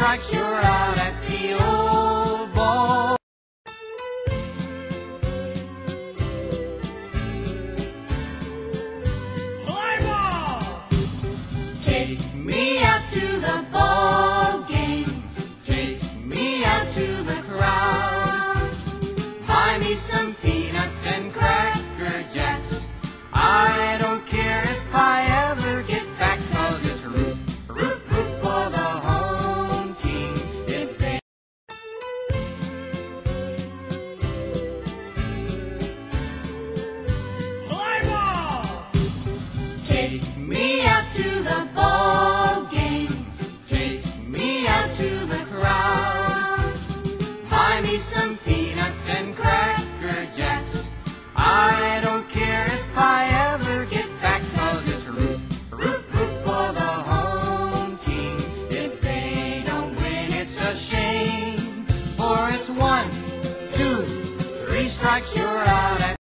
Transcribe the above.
strikes, you're out at the old ball. Play ball! Take me out to the ball game. Take me out to the crowd. Buy me some peanuts and Cracker Jacks. I don't care if I ever get back, 'cause it's root, root, root for the home team. If they Play ball! take me out to the ball game. Take me out to the crowd. Buy me some peanuts and Cracker Jacks. I don't care if I ever get back, 'cause it's root, root, root for the home team. If they don't win, it's a shame. For it's 1, 2, 3 strikes, you're out at